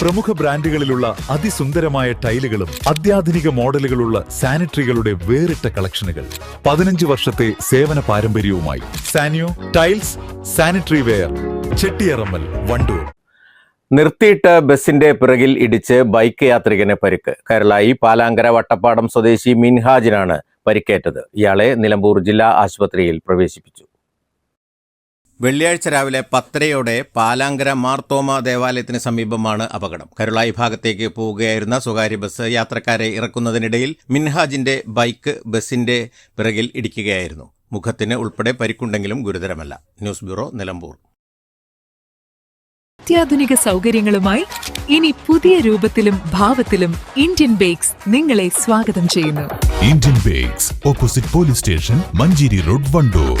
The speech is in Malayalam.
പ്രമുഖ ബ്രാൻഡുകളിലുള്ള അതിസുന്ദരമായ ടൈലുകളും അത്യാധുനിക മോഡലുകളുള്ള സാനിറ്ററികളുടെ വേറിട്ട കളക്ഷനുകൾ. 15 വർഷത്തെ സേവന പാരമ്പര്യവുമായി സാനിയോ tiles, sanitary ware, Chettiyarammal, Wandoor. നിർത്തിയിട്ട് ബസിന്റെ പിറകിൽ ഇടിച്ച് ബൈക്ക് യാത്രികന് പരിക്ക്. കരളായി പാലാങ്കര വട്ടപ്പാടം സ്വദേശി മിൻഹാജിനാണ് പരിക്കേറ്റത്. ഇയാളെ നിലമ്പൂർ ജില്ലാ ആശുപത്രിയിൽ പ്രവേശിപ്പിച്ചു. വെള്ളിയാഴ്ച രാവിലെ 10:30 പാലാങ്കര മാർത്തോമ ദേവാലയത്തിന് സമീപമാണ് അപകടം. കരുളായി ഭാഗത്തേക്ക് പോവുകയായിരുന്ന സ്വകാര്യ ബസ് യാത്രക്കാരെ ഇറക്കുന്നതിനിടയിൽ മിൻഹാജിന്റെ ബൈക്ക് ബസിന്റെ പിറകിൽ ഇടിക്കുകയായിരുന്നു. മുഖത്തിന് ഉൾപ്പെടെ പരിക്കുണ്ടെങ്കിലും ഗുരുതരമല്ല. News bureau, Nilambur. അത്യാധുനിക സൗകര്യങ്ങളുമായി ഇനി പുതിയ രൂപത്തിലും ഭാവത്തിലും ഇന്ത്യൻ ബേക്സ് നിങ്ങളെ സ്വാഗതം ചെയ്യുന്നു. Indian bakes, opposite police station, Manjeri road, Wandoor.